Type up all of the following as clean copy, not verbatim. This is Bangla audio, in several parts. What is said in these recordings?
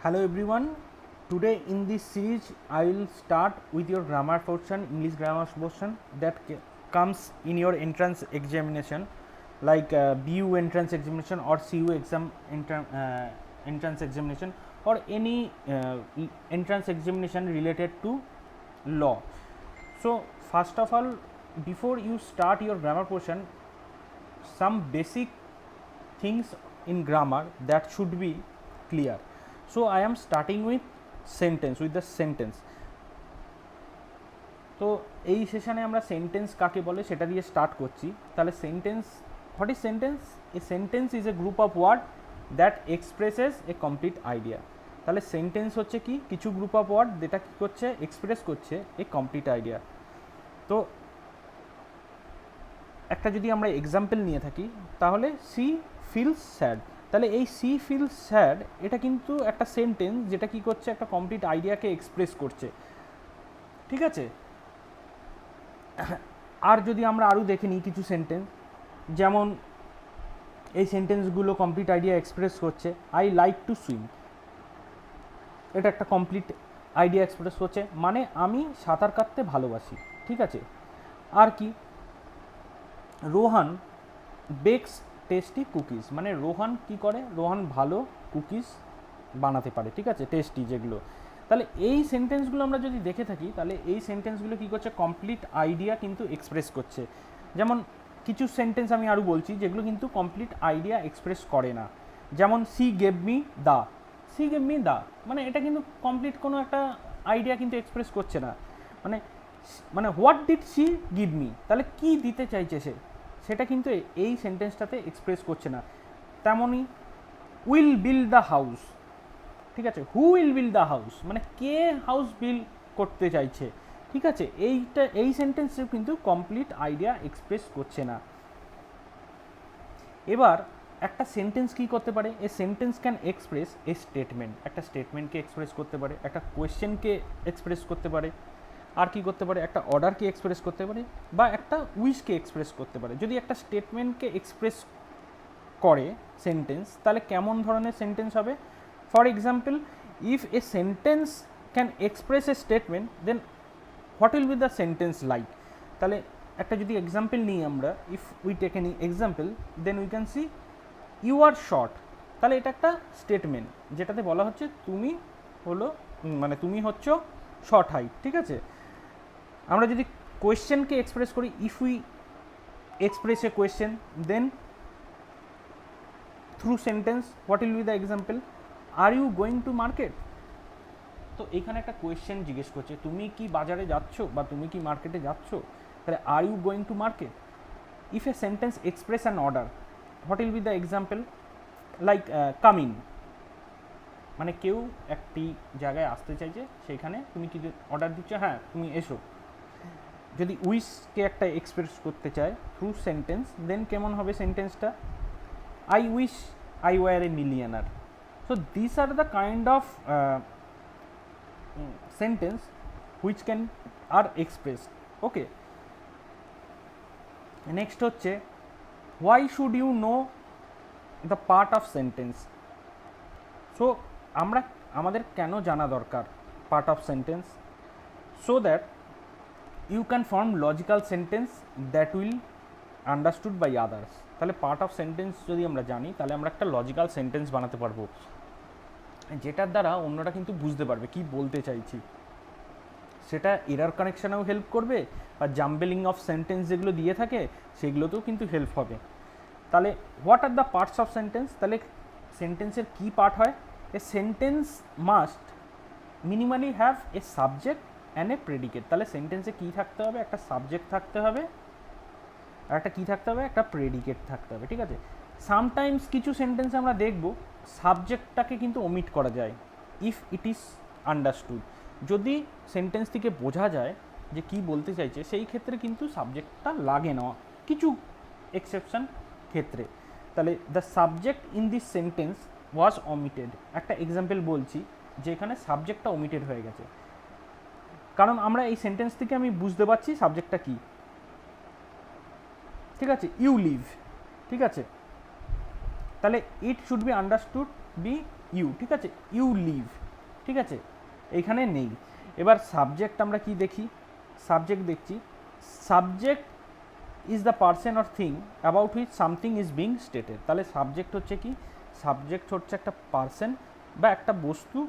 Hello everyone. Today in this series I will start with your grammar portion, English grammar portion that comes in your entrance examination like BU entrance examination or CU exam entrance examination or any entrance examination related to law. So first of all, before you start your grammar portion, some basic things in grammar that should be clear. So I am starting with the sentence. তো এই সেশনে আমরা সেন্টেন্স কাকে বলে সেটা দিয়ে স্টার্ট করছি। তাহলে sentence, what is sentence? A sentence is a group of word that expresses a complete idea. তাহলে সেন্টেন্স হচ্ছে কি? কিছু গ্রুপ অফ ওয়ার্ড যেটা কী করছে? এক্সপ্রেস করছে এ কমপ্লিট আইডিয়া। তো একটা যদি আমরা এক্সাম্পল নিয়ে থাকি তাহলে সি ফিলস স্যাড। তাহলে এই সি ফিলস স্যাড এটা কিন্তু একটা সেন্টেন্স যেটা কি করছে? একটা কমপ্লিট আইডিয়াকে এক্সপ্রেস করছে, ঠিক আছে? আর যদি আমরা আরও দেখে নিই কিছু সেন্টেন্স, যেমন এই সেন্টেন্সগুলো কমপ্লিট আইডিয়া এক্সপ্রেস করছে। আই লাইক টু সুইম, এটা একটা কমপ্লিট আইডিয়া এক্সপ্রেস করছে, মানে আমি সাঁতার কাটতে ভালোবাসি, ঠিক আছে? আর কি? রোহান বেকস টেস্টি কুকিজ, মানে রোহান কি করে? রোহান ভালো কুকিজ বানাতে পারে, ঠিক আছে? টেস্টি যেগুলো। তাহলে এই সেন্টেন্সগুলো আমরা যদি দেখে থাকি তাহলে এই সেন্টেন্সগুলো কী করছে? কমপ্লিট আইডিয়া কিন্তু এক্সপ্রেস করছে। যেমন কিছু সেন্টেন্স আমি আরও বলছি যেগুলো কিন্তু কমপ্লিট আইডিয়া এক্সপ্রেস করে না। যেমন she gave me the, she gave me the, মানে এটা কিন্তু কমপ্লিট কোনো একটা আইডিয়া কিন্তু এক্সপ্রেস করছে না। মানে what did she give me, তাহলে কী দিতে চাইছে সে, সেটা কিন্তু এই সেন্টেন্সটাতে এক্সপ্রেস করছে না। তেমনই উইল বিল্ড দ্য হাউস, ঠিক আছে? Who will build the house, মানে কে হাউস বিল্ড করতে চাইছে, ঠিক আছে? এই সেন্টেন্সে কিন্তু কমপ্লিট আইডিয়া এক্সপ্রেস করছে না। এবার একটা সেন্টেন্স কী করতে পারে? এ sentence can express a statement, একটা স্টেটমেন্টকে এক্সপ্রেস করতে পারে, একটা কোয়েশ্চেনকে এক্সপ্রেস করতে পারে, আর কি করতে পারে? একটা অর্ডারকে এক্সপ্রেস করতে পারে বা একটা উইশকে এক্সপ্রেস করতে পারে। যদি একটা স্টেটমেন্টকে এক্সপ্রেস করে সেন্টেন্স, তাহলে কেমন ধরনের সেন্টেন্স হবে? For example, if a sentence can express a statement then what will be the sentence like? তাহলে একটা যদি এক্সাম্পল নিই আমরা, if we take any example then we can see you are short. তাহলে এটা একটা স্টেটমেন্ট যেটাতে বলা হচ্ছে তুমি হলো, মানে তুমি হচ্ছ শর্ট হাইট, ঠিক আছে? আমরা যদি কোয়েশ্চেনকে এক্সপ্রেস করি, if we express a question then through sentence what will be the example? Are you going to market? তো এখানে একটা কোয়েশ্চেন জিজ্ঞেস করছে, তুমি কি বাজারে যাচ্ছ বা তুমি কি মার্কেটে যাচ্ছ? তাহলে are you going to market? If a sentence express an order what will be the example? Like come in, মানে কেউ একটি জায়গায় আসতে চাইছে, সেইখানে তুমি কি অর্ডার দিচ্ছ? হ্যাঁ, তুমি এসো। যদি উইশকে একটা এক্সপ্রেস করতে চায় থ্রু সেন্টেন্স দেন কেমন হবে সেন্টেন্সটা? I wish I were a millionaire. So this are the kind of sentence which can আর এক্সপ্রেস। ওকে, নেক্সট হচ্ছে why should you know the part of sentence? So আমাদের কেন জানা দরকার part of sentence? So that you can form logical sentence that will understood by others. তাহলে পার্ট অফ সেন্টেন্স যদি আমরা জানি তাহলে আমরা একটা লজিক্যাল সেন্টেন্স বানাতে পারবো, যেটার দ্বারা অন্যরা কিন্তু বুঝতে পারবে কি বলতে চাইছি। সেটা এরার কানেকশানেও হেল্প করবে বা জাম্বেলিং অফ সেন্টেন্স যেগুলো দিয়ে থাকে সেগুলোতেও কিন্তু হেল্প হবে। তাহলে what are the parts of sentence? তাহলে সেন্টেন্সের কী পার্ট হয়? A sentence must minimally have a subject and a predicate. তাহলে সেন্টেন্সে কী থাকতে হবে? একটা সাবজেক্ট থাকতে হবে আর একটা কী থাকতে হবে? একটা প্রেডিকেট থাকতে হবে, ঠিক আছে? সামটাইমস কিছু সেন্টেন্স আমরা দেখব সাবজেক্টটাকে কিন্তু ওমিট করা যায় ইফ ইট ইজ আন্ডারস্টুড। যদি সেন্টেন্স থেকে বোঝা যায় যে কী বলতে চাইছে সেই ক্ষেত্রে কিন্তু সাবজেক্টটা লাগে না কিছু এক্সেপশন ক্ষেত্রে। তাহলে the subject in this sentence was omitted, একটা এক্সাম্পল বলছি যে এখানে সাবজেক্টটা ওমিটেড হয়ে গেছে, কারণ আমরা এই সেন্টেন্স থেকে আমি বুঝতে পারছি সাবজেক্টটা কী, ঠিক আছে? ইউ লিভ, ঠিক আছে? তাহলে it should be understood by you, ঠিক আছে, ইউ লিভ, ঠিক আছে, এইখানে নেই। এবার সাবজেক্ট আমরা কি দেখি, সাবজেক্ট দেখছি, subject is the person or thing about which something is being stated. তাহলে সাবজেক্ট হচ্ছে কি, সাবজেক্ট হচ্ছে একটা পার্সন বা একটা বস্তু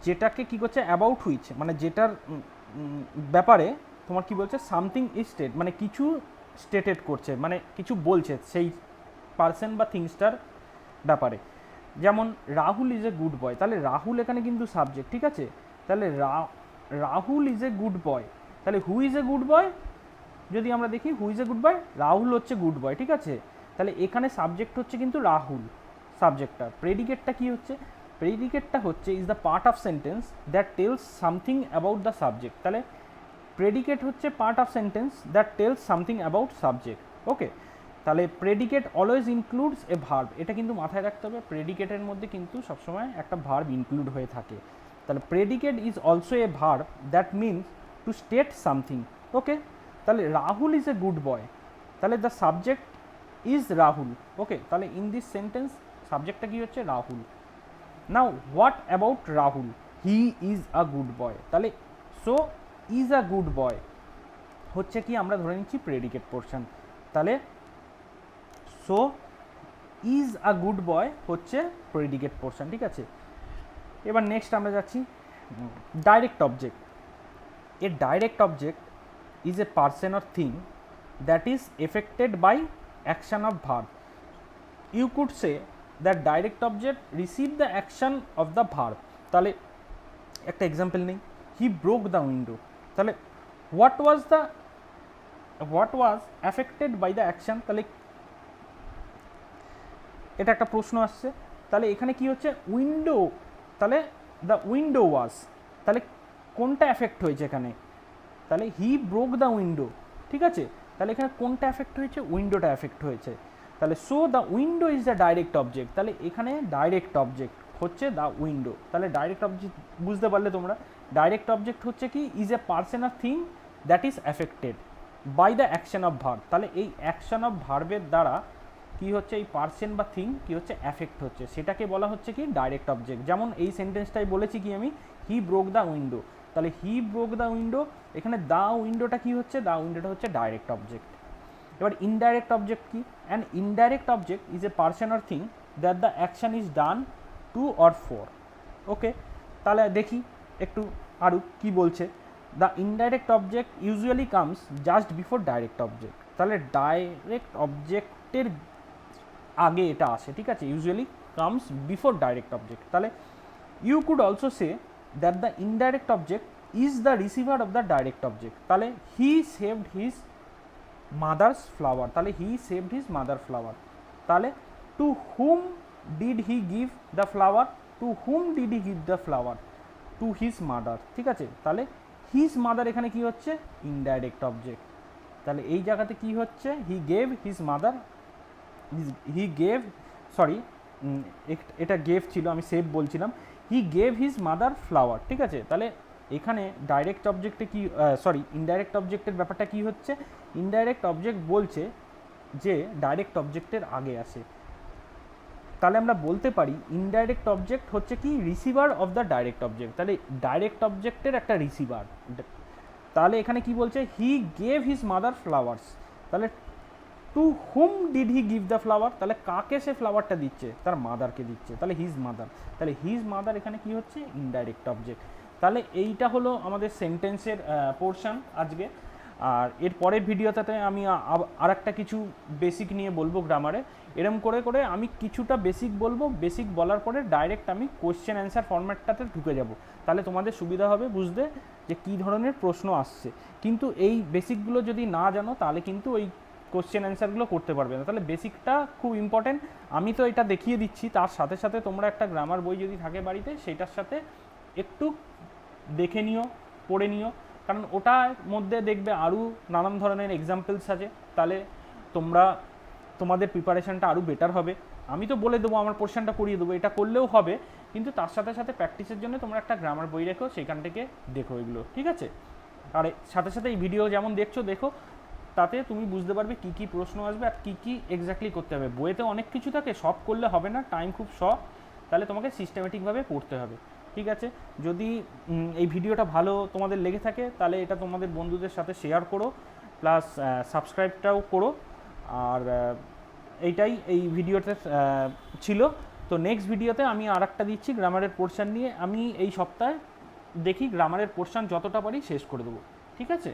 যেটাকে কি করছে, অ্যাবাউট হুইচ মানে যেটার ব্যাপারে তোমার কি বলছে, সামথিং ইজ স্টেট মানে কিছু স্টেটেড করছে, মানে কিছু বলছে সেই পার্সন বা থিংসটার ব্যাপারে। যেমন Rahul is a good boy, তাহলে রাহুল এখানে কিন্তু সাবজেক্ট, ঠিক আছে, তাহলে Rahul is a good boy, তাহলে who is a good boy, যদি আমরা দেখি who is a good boy, Rahul হচ্ছে গুড বয়, ঠিক আছে, তাহলে এখানে সাবজেক্ট হচ্ছে কিন্তু রাহুল সাবজেক্টটা। প্রেডিকেটটা কি হচ্ছে, প্রেডিকেটটা হচ্ছে is the part of sentence that tells something about the subject. তাহলে প্রেডিকেট হচ্ছে part of sentence that tells something about subject. Okay, তাহলে predicate always includes a verb, এটা কিন্তু মাথায় রাখতে হবে, প্রেডিকেটের মধ্যে কিন্তু সবসময় একটা ভার্ব ইনক্লুড হয়ে থাকে। তাহলে predicate is also a verb that means to state something. Okay, তাহলে Rahul is a good boy, তাহলে the subject is Rahul. Okay, তাহলে ইন দিস সেন্টেন্স সাবজেক্টটা কি হচ্ছে, Rahul. Now what about Rahul, he is a good boy, তাহলে so is a good boy হচ্ছে কি, আমরা ধরে নিচ্ছি প্রেডিকেট পোর্শন, তাহলে so is a good boy হচ্ছে প্রেডিকেট পোর্শন, ঠিক আছে। এবার নেক্সট আমরা যাচ্ছি direct object. A direct object is a person or thing that is affected by action of verb. You could say that direct object receive the action of the verb. তাহলে একটা এক্সাম্পল নেই, হি ব্রোক দ্য উইন্ডো, তাহলে what was affected by the action, তাহলে এটা একটা প্রশ্ন আসছে। তাহলে এখানে কি হচ্ছে, উইন্ডো, তাহলে দ্য উইন্ডো ওয়াজ, তাহলে কোনটা এফেক্ট হয়েছে এখানে, তাহলে হি ব্রোক দ্য উইন্ডো, ঠিক আছে, তাহলে এখানে কোনটা এফেক্ট হয়েছে, উইন্ডোটা এফেক্ট হয়েছে। তাহলে so the window is the direct object, তাহলে এখানে ডাইরেক্ট অবজেক্ট হচ্ছে দ্য উইন্ডো। তাহলে ডাইরেক্ট অবজেক্ট বুঝতে পারলে তোমরা, ডাইরেক্ট অবজেক্ট হচ্ছে কি, is a person or thing that is affected by the action of verb. তাহলে এই অ্যাকশন অফ ভার্বের দ্বারা কি হচ্ছে, এই পার্সন বা থিং কি হচ্ছে, এফেক্ট হচ্ছে, সেটাকে বলা হচ্ছে কি ডাইরেক্ট অবজেক্ট। যেমন এই সেন্টেন্সটাই বলেছি কি আমি, হি ব্রোক দ্য উইন্ডো, তাহলে হি ব্রোক দ্য উইন্ডো, এখানে দ্য উইন্ডোটা কি হচ্ছে, দ্য উইন্ডোটা হচ্ছে ডাইরেক্ট অবজেক্ট। এবার ইনডাইরেক্ট অবজেক্ট কি, and indirect object is a person or thing that the action is done to or for. Okay, তাহলে দেখি একটু আরও কি বলছে। The indirect object usually comes just before direct object, তাহলে ডাইরেক্ট অবজেক্টের আগে এটা আসে, ঠিক আছে, usually comes before direct object. তাহলে you could also say that the indirect object is the receiver of the direct object. তাহলে he saved his mother's flower, তাহলে he saved his mother flower, তাহলে to whom did he give the flower, to whom did he give the flower, to his mother, ঠিক আছে, তাহলে হিজ মাদার এখানে কি হচ্ছে, ইনডাইরেক্ট অবজেক্ট। তাহলে এই জায়গাতে কি হচ্ছে, হি gave his mother, he gave, sorry এটা গেভ ছিল, আমি সেভ বলছিলাম, হি গেভ হিজ মাদার ফ্লাওয়ার, ঠিক আছে। তাহলে এখানে ডাইরেক্ট অবজেক্টে কি, সরি ইনডাইরেক্ট অবজেক্টের ব্যাপারটা কি হচ্ছে, ইনডাইরেক্ট অবজেক্ট বলছে যে ডাইরেক্ট অবজেক্টের আগে আসে, তাহলে আমরা বলতে পারি ইনডাইরেক্ট অবজেক্ট হচ্ছে কি, receiver of the direct object, তাহলে ডাইরেক্ট অবজেক্টের একটা রিসিভার। তাহলে এখানে কি বলছে, he gave his mother flowers, তাহলে to whom did he give the flower, তাহলে কাকে সে ফ্লাওয়ারটা দিচ্ছে, তার মাদারকে দিচ্ছে, তাহলে হিজ মাদার, তাহলে হিজ মাদার এখানে কি হচ্ছে, ইনডাইরেক্ট অবজেক্ট। তাহলে এইটা হলো আমাদের সেন্টেন্সের পোর্শন আজকে। আর এর পরের ভিডিওটাতে আমি আর একটা কিছু বেসিক নিয়ে বলবো গ্রামারে, এরম করে করে আমি কিছুটা বেসিক বলবো, বেসিক বলার পরে ডাইরেক্ট আমি কোশ্চেন অ্যান্সার ফরম্যাটটাতে ঢুকে যাব, তাহলে তোমাদের সুবিধা হবে বুঝতে যে কী ধরনের প্রশ্ন আসছে। কিন্তু এই বেসিকগুলো যদি না জানো তাহলে কিন্তু ওই কোশ্চেন অ্যান্সারগুলো করতে পারবে না, তাহলে বেসিকটা খুব ইম্পর্টেন্ট। আমি তো এটা দেখিয়ে দিচ্ছি, তার সাথে সাথে তোমরা একটা গ্রামার বই যদি থাকে বাড়িতে, সেইটার সাথে একটু দেখে নিও, পড়ে নিও, কারণ ওটার মধ্যে দেখবে আরও নানান ধরনের এক্সাম্পলস আছে, তাহলে তোমাদের প্রিপারেশানটা আরও বেটার হবে। আমি তো বলে দেবো, আমার পোর্শনটা করিয়ে দেবো, এটা করলেও হবে, কিন্তু তার সাথে সাথে প্র্যাকটিসের জন্য তোমরা একটা গ্রামার বই রেখো, সেখান থেকে দেখো এগুলো, ঠিক আছে। আর সাথে সাথে এই ভিডিও যেমন দেখছো দেখো, তাতে তুমি বুঝতে পারবে কী কী প্রশ্ন আসবে আর কী কী এক্স্যাক্টলি করতে হবে। বইয়েতে অনেক কিছু থাকে, সব করলে হবে না, টাইম খুব শর্ট, তাহলে তোমাকে সিস্টেমেটিকভাবে পড়তে হবে। ঠিক আছে, যদি এই ভিডিওটা ভালো তোমাদের লেগে থাকে তাহলে এটা তোমাদের বন্ধুদের সাথে শেয়ার করো, প্লাস সাবস্ক্রাইবটাও করো। আর এইটাই এই ভিডিওতে ছিল। তো নেক্সট ভিডিওতে আমি আর একটা দিচ্ছি গ্রামারের পোর্শন নিয়ে। আমি এই সপ্তাহে দেখি গ্রামারের পোর্শন যতটা পারি শেষ করে দেবো। ঠিক আছে।